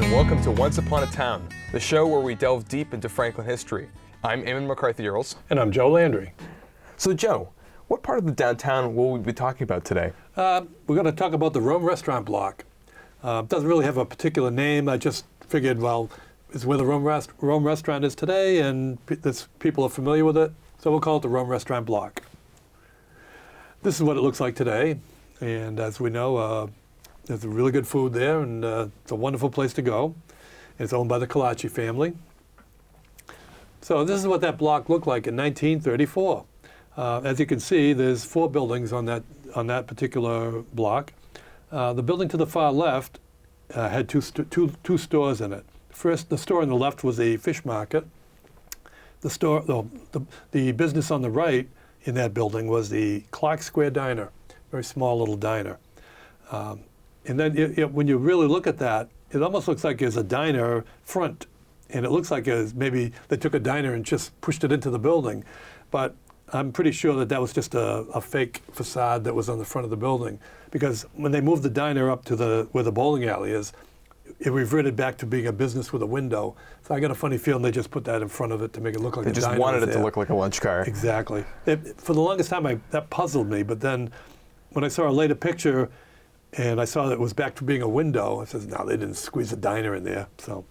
and welcome to Once Upon a Town, the show where we delve deep into Franklin history. I'm Eamon McCarthy-Earls. And I'm Joe Landry. So Joe, what part of the downtown will we be talking about today? We're going to talk about the Rome Restaurant block. It doesn't really have a particular name. I just figured, well, it's where the Rome Restaurant is today, and people are familiar with it, so we'll call it the Rome Restaurant block. This is what it looks like today, and as we know, there's really good food there, and it's a wonderful place to go. It's owned by the Kalachi family. So this is what that block looked like in 1934. As you can see, there's 4 buildings on that particular block. The building to the far left had two stores in it. First, the store on the left was a fish market. The business on the right in that building was the Clark Square Diner, very small little diner. And then when you really look at that, it almost looks like there's a diner front. And it looks like maybe they took a diner and just pushed it into the building. But I'm pretty sure that was just a fake facade that was on the front of the building. Because when they moved the diner up to where the bowling alley is, it reverted back to being a business with a window. So I got a funny feeling they just put that in front of it to make it look like a diner. They just wanted it to look like a lunch car. Exactly. For the longest time, that puzzled me. But then when I saw a later picture and I saw that it was back to being a window, I said, no, they didn't squeeze a diner in there. So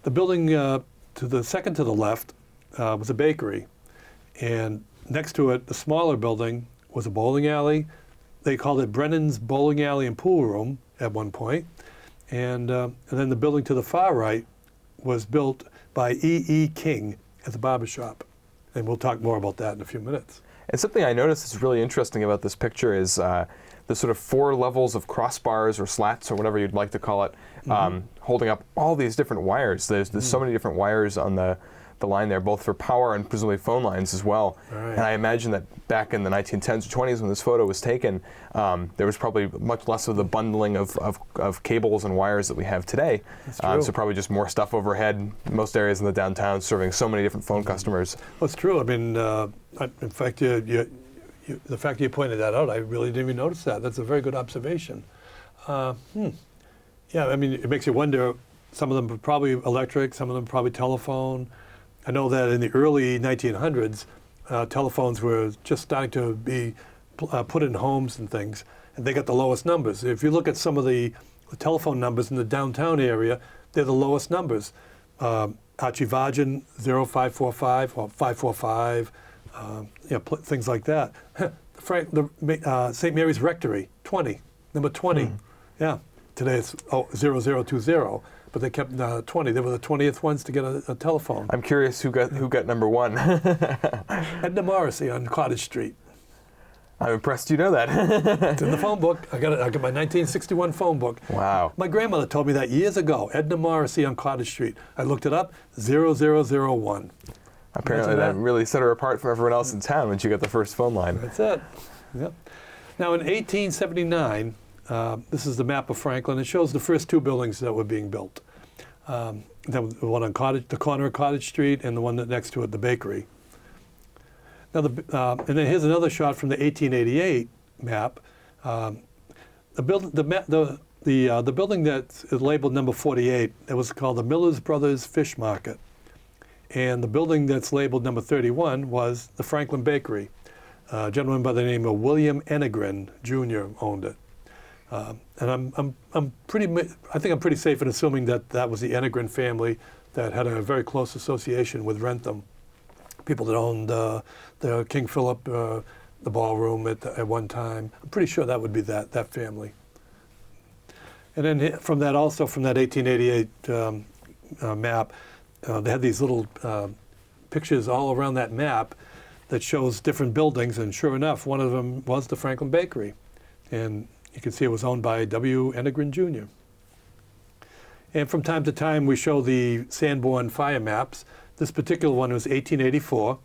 the building to the second to the left was a bakery. And next to it, the smaller building was a bowling alley. They called it Brennan's Bowling Alley and Pool Room at one point. And then the building to the far right was built by E.E. King as a barber shop. And we'll talk more about that in a few minutes. And something I noticed is really interesting about this picture is the sort of 4 levels of crossbars or slats or whatever you'd like to call it, holding up all these different wires. There's so many different wires on the line there, both for power and presumably phone lines as well. Right. And I imagine that back in the 1910s or 20s when this photo was taken, there was probably much less of the bundling of cables and wires that we have today. That's true. So probably just more stuff overhead, most areas in the downtown serving so many different phone customers. Well, it's true. I mean, in fact, the fact you pointed that out, I really didn't even notice that. That's a very good observation. Yeah, I mean, it makes you wonder. Some of them were probably electric, some of them probably telephone. I know that in the early 1900s, telephones were just starting to be put in homes and things, and they got the lowest numbers. If you look at some of the telephone numbers in the downtown area, they're the lowest numbers. Archivagen 0545 or 545, things like that. St. Mary's Rectory 20, number 20. Yeah, today it's 0020. But they kept 20. They were the 20th ones to get a telephone. I'm curious who got number 1. Edna Morrissey on Cottage Street. I'm impressed you know that. It's in the phone book. I got my 1961 phone book. Wow. My grandmother told me that years ago. Edna Morrissey on Cottage Street. I looked it up. 0001. Apparently that really set her apart from everyone else in town when she got the first phone line. That's it. Yep. Now in 1879, this is the map of Franklin. It shows the first 2 buildings that were being built. The one on the corner of Cottage Street, and the one next to it, the bakery. Now, and then here's another shot from the 1888 map. The building that's labeled number 48, it was called the Miller's Brothers Fish Market, and the building that's labeled number 31 was the Franklin Bakery. A gentleman by the name of William Enegren Jr. owned it. And I think I'm pretty safe in assuming that was the Enegren family that had a very close association with Rentham. People that owned the King Philip, the ballroom at one time. I'm pretty sure that would be that family. And then from that 1888 map, they had these little pictures all around that map that shows different buildings, and sure enough, one of them was the Franklin Bakery. And you can see it was owned by W. Enegren Jr. And from time to time, we show the Sanborn fire maps. This particular one was 1884,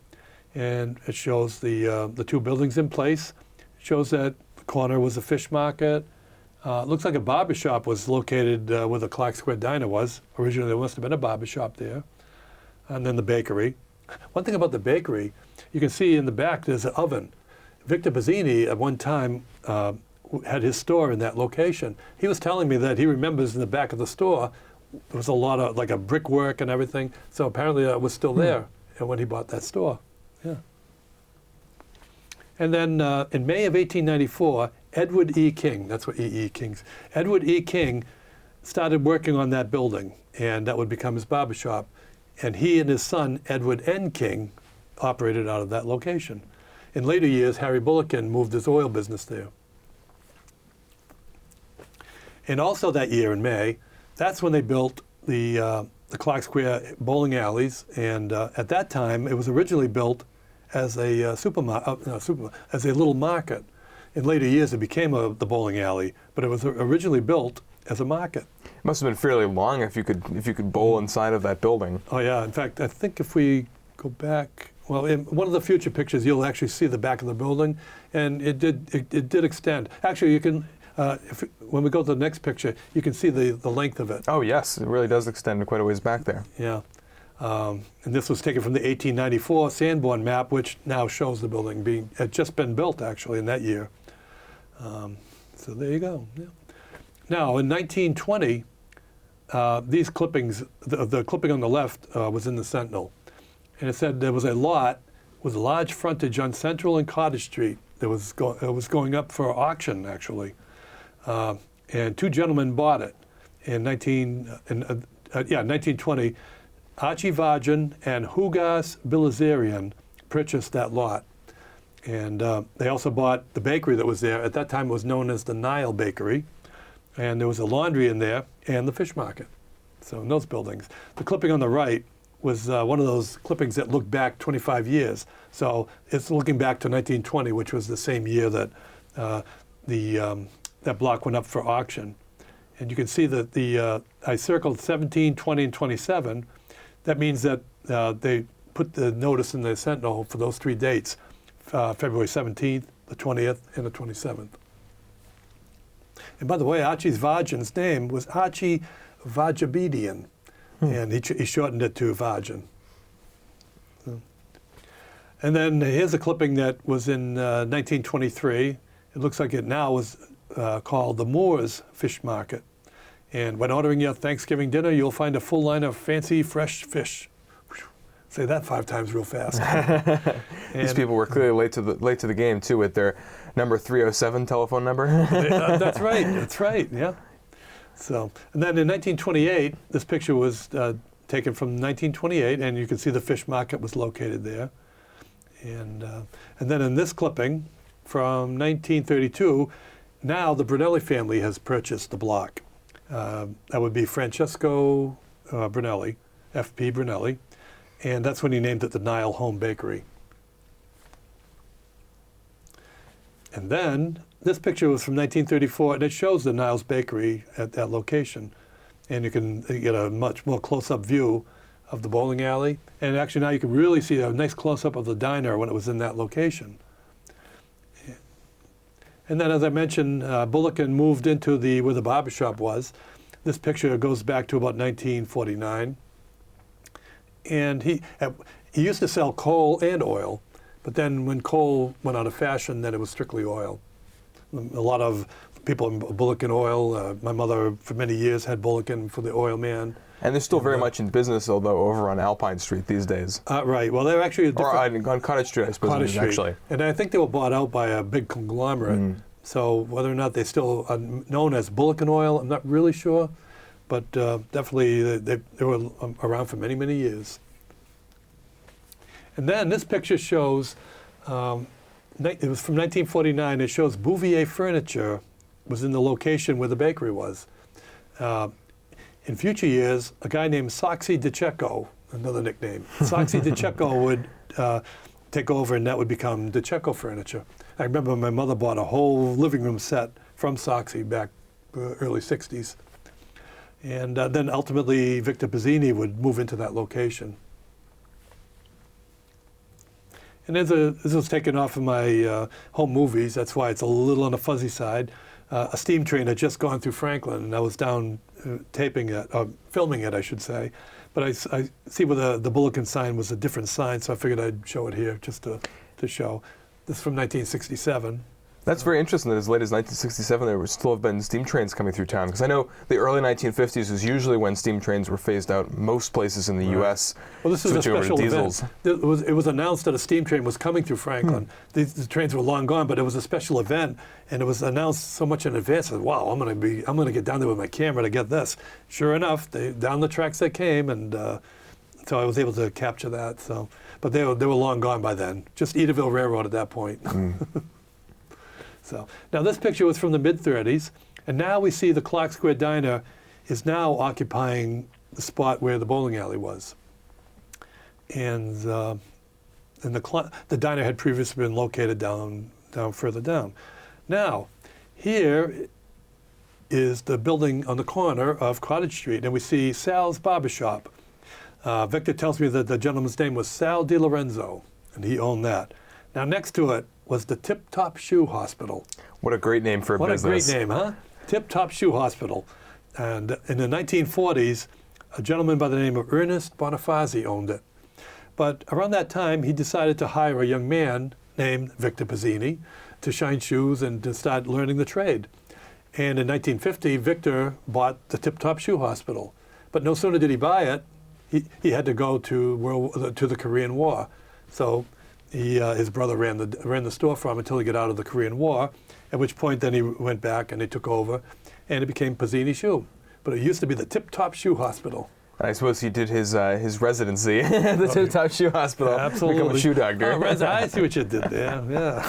and it shows the 2 buildings in place. It shows that the corner was a fish market. It looks like a barber shop was located where the Clark Square Diner was. Originally, there must have been a barber shop there. And then the bakery. One thing about the bakery, you can see in the back there's an oven. Victor Bazzini at one time had his store in that location. He was telling me that he remembers in the back of the store there was a lot of like a brickwork and everything. So apparently that was still there and when he bought that store. Yeah. And then in May of 1894, Edward E. King, that's what E.E. King's, Edward E. King started working on that building, and that would become his barbershop. And he and his son, Edward N. King, operated out of that location. In later years, Harry Bullocken moved his oil business there. And also that year in May, that's when they built the Clark Square bowling alleys. And at that time, it was originally built as a as a little market. In later years, it became the bowling alley, but it was originally built as a market. It must have been fairly long if you could bowl inside of that building. Oh yeah, in fact, I think if we go back, well, in one of the future pictures, you'll actually see the back of the building, and it did extend. Actually, you can, when we go to the next picture, you can see the length of it. Oh yes, it really does extend quite a ways back there. Yeah. And this was taken from the 1894 Sanborn map, which now shows the building had just been built actually in that year. So there you go. Yeah. Now in 1920, these clippings, the clipping on the left was in the Sentinel, and it said there was a lot with large frontage on Central and Cottage Street that was going up for auction actually, and two gentlemen bought it in 1920. Archie Vargin and Hugas Bilazarian purchased that lot. And they also bought the bakery that was there. At that time, it was known as the Nile Bakery. And there was a laundry in there and the fish market. So in those buildings. The clipping on the right was one of those clippings that looked back 25 years. So it's looking back to 1920, which was the same year that that block went up for auction. And you can see that I circled 17, 20, and 27. That means that they put the notice in the Sentinel for those three dates, February 17th, the 20th, and the 27th. And by the way, Archie Vargin's name was Archie Vajabedian, and he shortened it to Vargin. And then here's a clipping that was in 1923. It looks like it now was called the Moores Fish Market. And when ordering your Thanksgiving dinner, you'll find a full line of fancy, fresh fish. Say that 5 times real fast. These people were clearly late to the game too, with their number 307 telephone number. That's right. That's right. Yeah. So, and then in 1928, this picture was taken from 1928, and you can see the fish market was located there. And then in this clipping from 1932, now the Brunelli family has purchased the block. That would be Francesco Brunelli, F.P. Brunelli, and that's when he named it the Nile Home Bakery. And then this picture was from 1934, and it shows the Niles Bakery at that location. And you can get a much more close-up view of the bowling alley. And actually now you can really see a nice close-up of the diner when it was in that location. And then, as I mentioned, Bullocken moved into where the barbershop was. This picture goes back to about 1949. And he used to sell coal and oil, but then when coal went out of fashion, then it was strictly oil. A lot of people in Bullocken Oil. My mother, for many years, had Bullocken for the oil man. And they're still very much in business, although over on Alpine Street these days. Right. Well, they're actually on Cottage Street, I suppose. Actually. And I think they were bought out by a big conglomerate. So whether or not they still are known as Bullocken Oil, I'm not really sure. But definitely they were around for many, many years. And then this picture shows, it was from 1949, it shows Bouvier Furniture was in the location where the bakery was. In future years, a guy named Soxy DiCecco, another nickname, Soxy DiCecco would take over, and that would become DiCecco Furniture. I remember my mother bought a whole living room set from Soxy back early 60s. And then ultimately, Victor Pizzini would move into that location. And this was taken off of my home movies. That's why it's a little on the fuzzy side. A steam train had just gone through Franklin, and I was down filming it, I should say. But I see where the Bullocken sign was a different sign, so I figured I'd show it here just to show. This is from 1967. That's very interesting that as late as 1967 there would still have been steam trains coming through town, because I know the early 1950s is usually when steam trains were phased out most places in the U.S. Well, this is a switching over to special diesels. event. It was announced that a steam train was coming through Franklin. The trains were long gone, but it was a special event, and it was announced so much in advance that, wow, I'm going to get down there with my camera to get this. Sure enough, down the tracks they came, and so I was able to capture that. So, but they were long gone by then. Just Edaville Railroad at that point. So now this picture was from the mid-30s, and now we see the Clark Square Diner is now occupying the spot where the bowling alley was. And the diner had previously been located down further down. Now, here is the building on the corner of Cottage Street, and we see Sal's Barber Shop. Victor tells me that the gentleman's name was Sal DiLorenzo, and he owned that. Now, next to it was the Tip Top Shoe Hospital. What a great name for a business. What a great name, huh? Tip Top Shoe Hospital. And in the 1940s, a gentleman by the name of Ernest Bonifazi owned it. But around that time, he decided to hire a young man named Victor Pizzini to shine shoes and to start learning the trade. And in 1950, Victor bought the Tip Top Shoe Hospital. But no sooner did he buy it, he had to go to the Korean War. So his brother ran the store for him until he got out of the Korean War, at which point then he went back and they took over, and it became Pizzini Shoe. But it used to be the Tip Top Shoe Hospital. And I suppose he did his residency at the Tip Top Shoe Hospital. Yeah, absolutely. Become a shoe doctor. I see what you did there, yeah.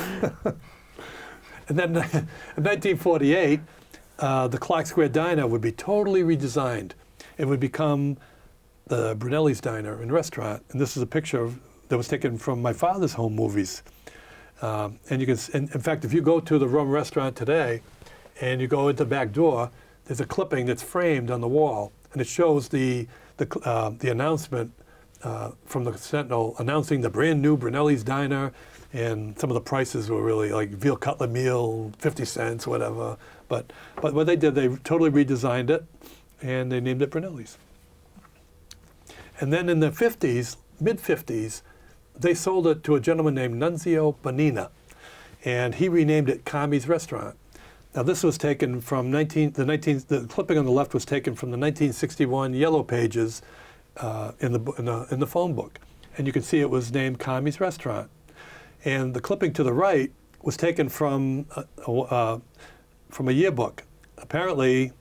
And then in 1948, the Clark Square Diner would be totally redesigned. It would become the Brunelli's Diner and Restaurant. And this is a picture that was taken from my father's home movies. And you can, in fact, if you go to the Rome Restaurant today and you go into the back door, there's a clipping that's framed on the wall, and it shows the announcement from the Sentinel announcing the brand new Brunelli's Diner, and some of the prices were really like veal cutlet meal, 50 cents, whatever. But what they did, they totally redesigned it, and they named it Brunelli's. And then in the 50s, mid-50s, they sold it to a gentleman named Nunzio Bonina, and he renamed it Commies Restaurant. Now this was taken from the clipping on the left was taken from the 1961 Yellow Pages in the phone book, and you can see it was named Commies Restaurant. And the clipping to the right was taken from a yearbook. Apparently,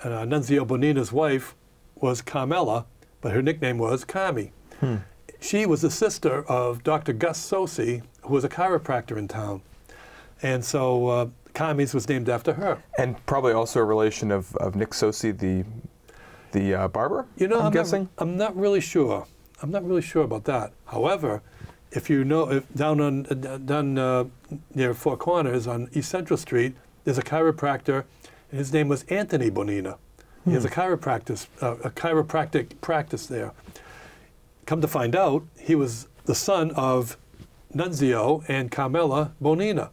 Nunzio Bonina's wife was Carmela, but her nickname was Commie. She was the sister of Dr. Gus Sosi, who was a chiropractor in town. And so Commies was named after her. And probably also a relation of Nick Sosi, the barber, you know, I'm guessing? I'm not really sure. I'm not really sure about that. However, if you know, down near Four Corners on East Central Street, there's a chiropractor, and his name was Anthony Bonina. He has a chiropractic practice there. Come to find out, he was the son of Nunzio and Carmela Bonina.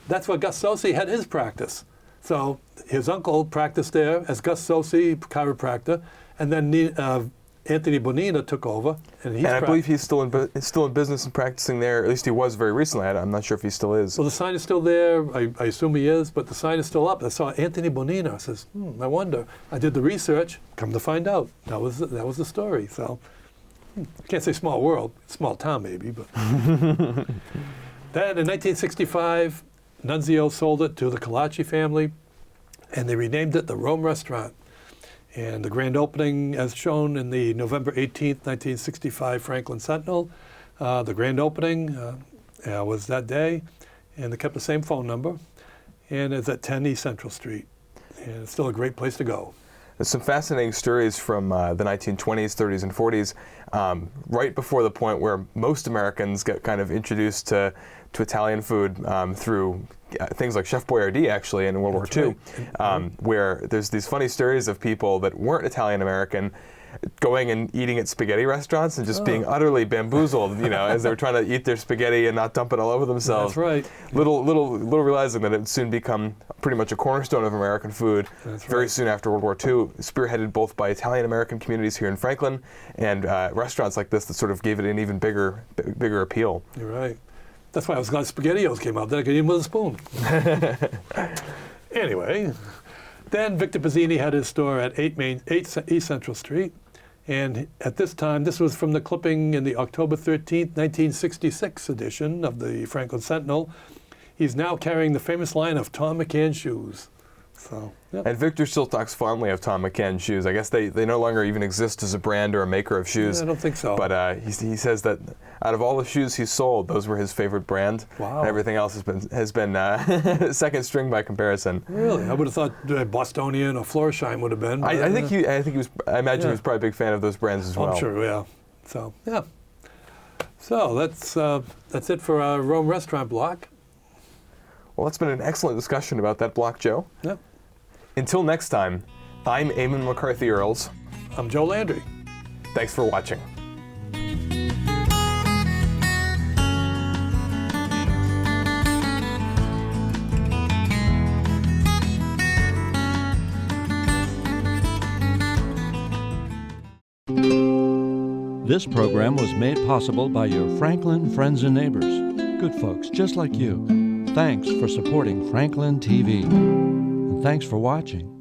That's where Gus Sosi had his practice. So his uncle practiced there as Gus Sosi, chiropractor, and then Anthony Bonina took over. And I believe he's still in business and practicing there. At least he was very recently. I'm not sure if he still is. Well, the sign is still there. I assume he is, but the sign is still up. I saw Anthony Bonina. I says, I wonder. I did the research. Come to find out, that was the story. So I can't say small world, small town maybe, but. Then in 1965, Nunzio sold it to the Colaci family, and they renamed it the Rome Restaurant. And the grand opening, as shown in the November 18th, 1965 Franklin Sentinel, the grand opening was that day, and they kept the same phone number, and it's at 10 East Central Street. And it's still a great place to go. There's some fascinating stories from the 1920s, 30s, and 40s, right before the point where most Americans get kind of introduced to Italian food through things like Chef Boyardee, actually, in World War II, where there's these funny stories of people that weren't Italian American going and eating at spaghetti restaurants and just being utterly bamboozled, as they were trying to eat their spaghetti and not dump it all over themselves. That's right. Little realizing that it would soon become pretty much a cornerstone of American food. That's very right. soon after World War II, spearheaded both by Italian American communities here in Franklin and restaurants like this that sort of gave it an even bigger appeal. You're right. That's why I was glad SpaghettiOs came out. Then I could eat them with a spoon. Anyway, then Victor Pizzini had his store at 8 East Central Street. And at this time, this was from the clipping in the October 13th, 1966 edition of the Franklin Sentinel. He's now carrying the famous line of Tom McCann shoes. So, yep. And Victor still talks fondly of Tom McCann shoes. I guess they no longer even exist as a brand or a maker of shoes. Yeah, I don't think so. But he says that out of all the shoes he's sold, those were his favorite brand. Wow. And everything else has been second string by comparison. Really? I would have thought Bostonian or Florsheim would have been. I imagine he was probably a big fan of those brands as well. I'm sure, yeah. So, yeah. So that's it for our Rome restaurant block. Well, it's been an excellent discussion about that block, Joe. Yep. Until next time, I'm Eamon McCarthy Earls. I'm Joe Landry. Thanks for watching. This program was made possible by your Franklin friends and neighbors. Good folks just like you. Thanks for supporting Franklin TV. And thanks for watching.